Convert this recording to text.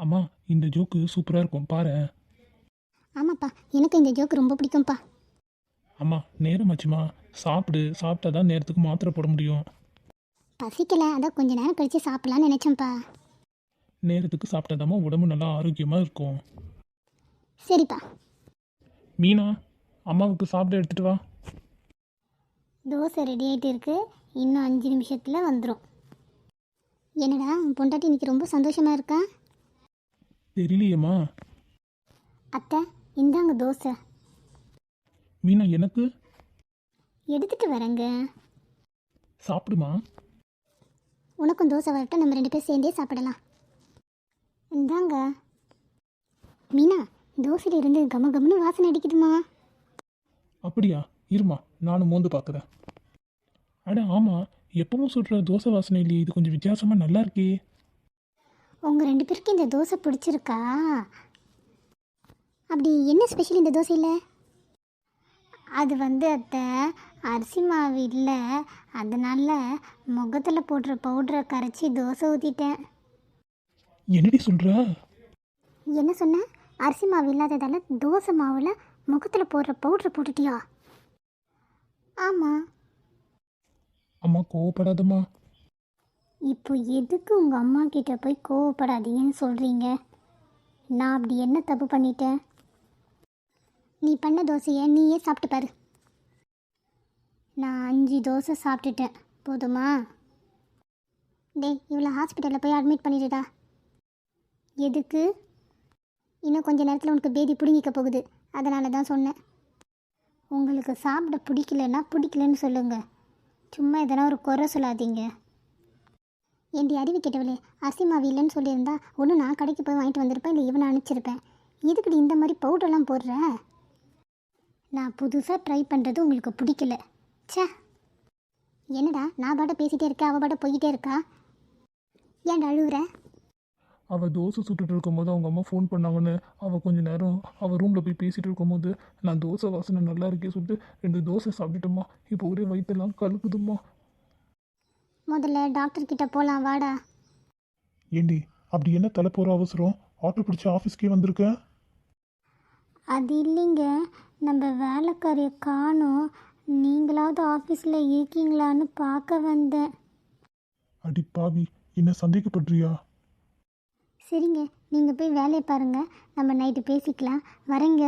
அம்மா, இந்த ஜோக்கு சூப்பராக இருக்கும் பாரு. ஆமாப்பா, எனக்கு இந்த ஜோக்கு ரொம்ப பிடிக்கும்ப்பா. அம்மா, நேரம் ஆச்சுமா, சாப்பிடு. சாப்பிட்டா தான் நேரத்துக்கு மாத்திரை போட முடியும். பசிக்கல, அதான் கொஞ்ச நேரம் கழிச்சு சாப்பிடலான்னு நினைச்சேன்ப்பா. நேரத்துக்கு சாப்பிட்டாதாம்மா உடம்பு நல்லா ஆரோக்கியமாக இருக்கும். சரிப்பா. மீனா, அம்மாவுக்கு சாப்பிட எடுத்துட்டு வா. தோசை ரெடி ஆகிட்டு இருக்கு, இன்னும் 5 நிமிஷத்தில் வந்துடும். என்னடா உன் பொண்டாட்டி இன்னைக்கு ரொம்ப சந்தோஷமாக இருக்கா? தெரியலையேம்மா. அத்தை, இந்தாங்க தோசை. மீனா, எனக்கு எடுத்துட்டு வரேங்க. சாப்பிடுமா. உனக்கும் தோசை வரட்டும், நம்ம 2 பேர் சேர்ந்தே சாப்பிடலாம். இந்தாங்க. மீனா, தோசையில இருந்து கம கமன்னு வாசனை அடிக்குதுமா. அப்படியா? இருமா, நானும் மோந்து பார்க்குறேன். அட ஆமாம், எப்பவும் சுடுற தோசை வாசனை இல்லையே, இது கொஞ்சம் வித்தியாசமாக நல்லா இருக்கே. உங்கள் 2 பேருக்கு இந்த தோசை பிடிச்சிருக்கா? அப்படி என்ன ஸ்பெஷல் இந்த தோசையில்? அது வந்து அத்தை, அரிசி மாவு இல்லை, அதனால் முகத்தில் போடுற பவுடரை கரைச்சி தோசை ஊற்றிட்டேன். என்னடி சொல்கிற? என்ன சொன்ன? அரிசி மாவு இல்லாததால் தோசை மாவில் முகத்தில் போடுற பவுடரை போட்டுட்டியா? ஆமாம். அம்மா கோவப்படாதம்மா. இப்போ எதுக்கு உங்கள் அம்மா கிட்ட போய் கோவப்படாதீங்கன்னு சொல்கிறீங்க? நான் அப்படி என்ன தப்பு பண்ணிட்டேன்? நீ பண்ண தோசையை நீயே சாப்பிட்டு பாரு. நான் 5 தோசை சாப்பிட்டுட்டேன், போதுமா? டேய், இவ்வளோ ஹாஸ்பிட்டலில் போய் அட்மிட் பண்ணிடுடா. எதுக்கு? இன்னும் கொஞ்ச நேரத்தில் உனக்கு பேதி பிடுங்கிக்க போகுது, அதனால தான் சொன்னேன். உங்களுக்கு சாப்பிட பிடிக்கலன்னா பிடிக்கலன்னு சொல்லுங்கள், சும்மா எதனா ஒரு குறை சொல்லாதீங்க. ஏண்டி அறிவு கேட்டவளே, அரிசி மாவு இல்லைன்னு சொல்லியிருந்தா ஒன்று நான் கடைக்கு போய் வாங்கிட்டு வந்திருப்பேன், இல்லை இவனை அனுப்பிச்சிருப்பேன். எதுக்குடி இந்த மாதிரி பவுடர்லாம் போடுற? நான் புதுசாக ட்ரை பண்ணுறது உங்களுக்கு பிடிக்கல. ச்சே, என்னடா நான் பாட்ட பேசிகிட்டே இருக்கேன், அவள் பாட்ட போய்கிட்டே இருக்கா? ஏன்டா அழுகுற? அவள் தோசை சுட்டுட்டு இருக்கும்போது அவங்க அம்மா ஃபோன் பண்ணாங்கன்னு அவள் கொஞ்ச நேரம் அவள் ரூமில் போய் பேசிகிட்டு இருக்கும்போது நான் தோசை வாசனை நல்லா இருக்கே சொல்லிட்டு 2 தோசை சாப்பிட்டுட்டோம்மா. இப்போ ஒரே வயிற்றெல்லாம் கலக்குதும்மா. முதல்ல டாக்டர்கிட்ட போகலாம் வாடா. ஏண்டி, அப்படி என்ன தலை போகிற அவசரம்? ஆட்டோ பிடிச்சி ஆஃபீஸ்க்கே வந்திருக்க? அது இல்லைங்க, நம்ம வேலைக்காரியை காணோம், நீங்களாவது ஆஃபீஸில் இருக்கீங்களான்னு பார்க்க வந்தேன். அடி பாவி, என்ன சந்தேகப்படுறியா? சரிங்க, நீங்கள் போய் வேலையை பாருங்கள், நம்ம நைட்டு பேசிக்கலாம். வரேங்க.